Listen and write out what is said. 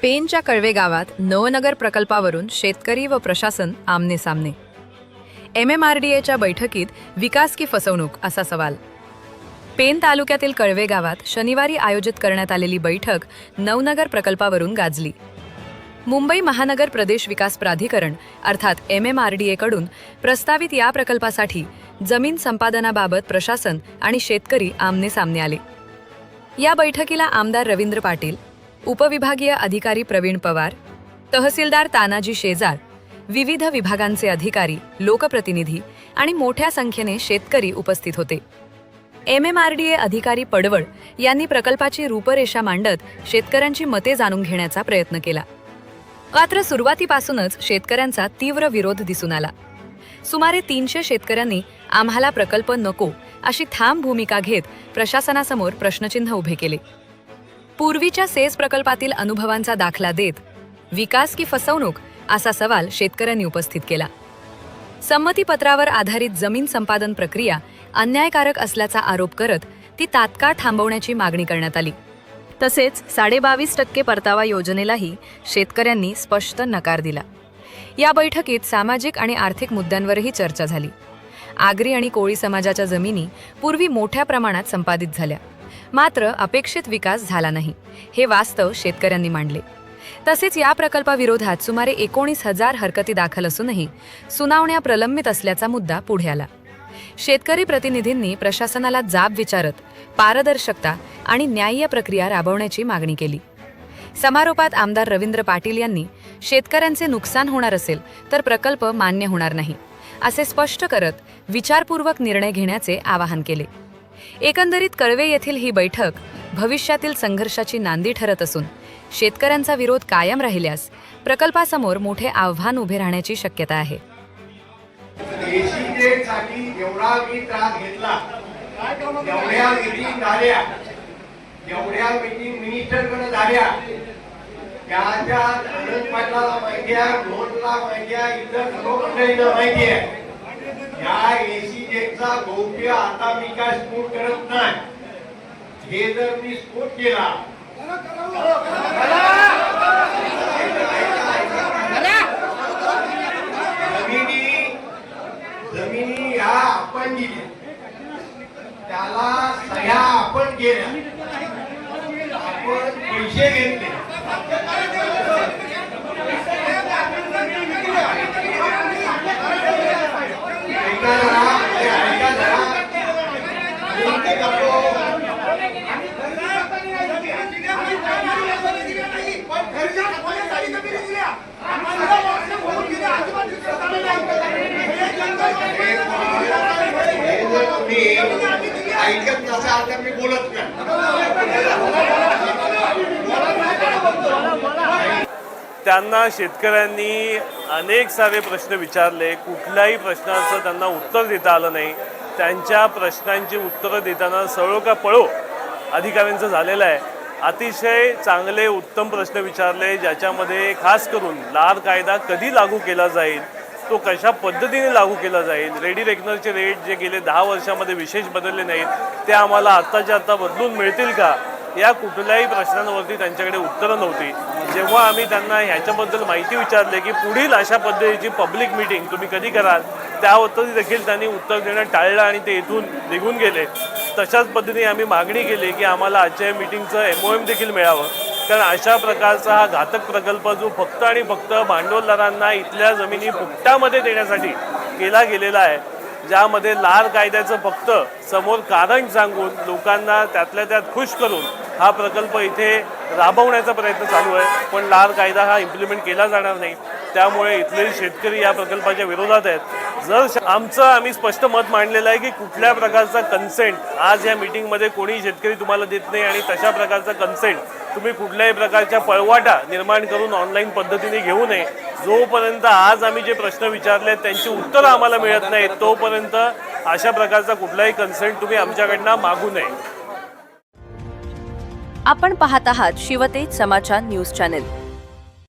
पेनच्या कळवे गावात नवनगर प्रकल्पावरून शेतकरी व प्रशासन आमने सामने। MMRDAच्या बैठकीत विकास की फसवणूक असा सवाल। पेन तालुक्यातील कळवे गावात शनिवारी आयोजित करण्यात आलेली बैठक नवनगर प्रकल्पावरून गाजली। मुंबई महानगर प्रदेश विकास प्राधिकरण अर्थात MMRDA कडून प्रस्तावित या प्रकल्पासाठी जमीन संपादनाबाबत प्रशासन आणि शेतकरी आमने सामने आले। या बैठकीला आमदार रवींद्र पाटील, उपविभागीय अधिकारी प्रवीण पवार, तहसीलदार तानाजी शेजार, विविध विभागांचे अधिकारी, लोकप्रतिनिधी आणि मोठ्या संख्येने शेतकरी उपस्थित होते। MMRDA अधिकारी पडवळ यांनी प्रकल्पाची रूपरेषा मांडत शेतकऱ्यांची मते जाणून घेण्याचा प्रयत्न केला। मात्र सुरुवातीपासूनच शेतकऱ्यांचा तीव्र विरोध दिसून आला। सुमारे 300 शेतकऱ्यांनी आम्हाला प्रकल्प नको अशी ठाम भूमिका घेत प्रशासनासमोर प्रश्नचिन्ह उभे केले। पूर्वीच्या सेस प्रकल्पातील अनुभवांचा दाखला देत विकास की फसवणूक असा सवाल शेतकऱ्यांनी उपस्थित केला। संमतीपत्रावर आधारित जमीन संपादन प्रक्रिया अन्यायकारक असल्याचा आरोप करत ती तात्काळ थांबवण्याची मागणी करण्यात आली। तसेच 22.5% परतावा योजनेलाही शेतकऱ्यांनी स्पष्ट नकार दिला। या बैठकीत सामाजिक आणि आर्थिक मुद्द्यांवरही चर्चा झाली। आगरी आणि कोळी समाजाच्या जमिनी पूर्वी मोठ्या प्रमाणात संपादित झाल्या, मात्र अपेक्षित विकास झाला नाही हे वास्तव शेतकऱ्यांनी मांडले। तसेच या प्रकल्पाविरोधात सुमारे 19,000 हरकती दाखल असूनही सुनावण्या प्रलंबित असल्याचा मुद्दा पुढे आला। शेतकरी प्रतिनिधींनी प्रशासनाला जाब विचारत पारदर्शकता आणि न्याय्य प्रक्रिया राबवण्याची मागणी केली। समारोपात आमदार रवींद्र पाटील यांनी शेतकऱ्यांचे नुकसान होणार असेल तर प्रकल्प मान्य होणार नाही असे स्पष्ट करत विचारपूर्वक निर्णय घेण्याचे आवाहन केले। एकंदरीत कळवे येथील ही बैठक भविष्यातील संघर्षाची नांदी ठरत असून शेतकऱ्यांचा विरोध कायम राहिल्यास प्रकल्पासमोर मोठे आव्हान उभे राहण्याची शक्यता आहे। गौप्य आता मी काय स्फोट करत नाही, हे जर मी स्फोट केला जमिनी ह्या आपण दिल्या, त्याला सह्या आपण केल्या, आपण पैसे घेतले, ऐकत नसाल तर मी बोलत नाही। त्यांना शेतकऱ्यांनी अनेक सारे प्रश्न विचारले, कुठल्याही प्रश्नाचं त्यांना उत्तर देता आलं नाही। त्यांच्या प्रश्नांची उत्तरं देताना सळो का पळो अधिकाऱ्यांचं झालेलं आहे। अतिशय चांगले उत्तम प्रश्न विचारले, ज्याच्यामध्ये खास करून लार कायदा कधी लागू केला जाईल, तो कशा पद्धतीने लागू केला जाईल, रेडी रेकनरचे रेट जे गेले 10 वर्षामध्ये विशेष बदलले नाहीत ते आम्हाला आत्ताच्या आत्ता बदलून मिळतील का, या कुठल्याही प्रश्नांवरती त्यांच्याकडे उत्तरं नव्हती। जेव्हा आम्ही त्यांना ह्याच्याबद्दल माहिती विचारले की पुढील अशा पद्धतीची पब्लिक मीटिंग तुम्ही कधी कराल, त्यावरती देखील त्यांनी उत्तर देणं टाळलं आणि ते इथून निघून गेले। तशाच पद्धतीने आम्ही मागणी केली की आम्हाला आजच्या मीटिंगचं MOM देखील मिळावं, कारण अशा प्रकारचा हा घातक प्रकल्प जो फक्त आणि फक्त भांडवलदारांना इथल्या जमिनी फुकटामध्ये देण्यासाठी केला गेलेला आहे, ज्यामध्ये लार कायद्याचं फक्त समोर कारण सांगून लोकांना त्यातल्या त्यात खुश करून हा प्रकल्प इथे राबवण्याचा प्रयत्न चालू आहे, पण लार कायदा हा इम्प्लिमेंट केला जाणार नाही। त्यामुळे इथले शेतकरी या प्रकल्पाच्या विरोधात आहेत। जर आम्ही स्पष्ट मत मांडलेलं आहे की कुठल्या प्रकारचा कन्सेंट आज या मीटिंगमध्ये कोणी शेतकरी तुम्हाला देत नाही आणि तशा प्रकारचा कन्सेंट तुम्ही कुठल्याही प्रकारच्या पळवाटा निर्माण करून ऑनलाईन पद्धतीने घेऊ नये। जोपर्यंत आज आम्ही जे प्रश्न विचारले त्यांची उत्तरं आम्हाला मिळत नाहीत तोपर्यंत अशा प्रकारचा कुठलाही कन्सेंट तुम्ही आमच्याकडनं मागू नये। आपण पाहत आहात शिवतेज समाचार न्यूज चॅनल।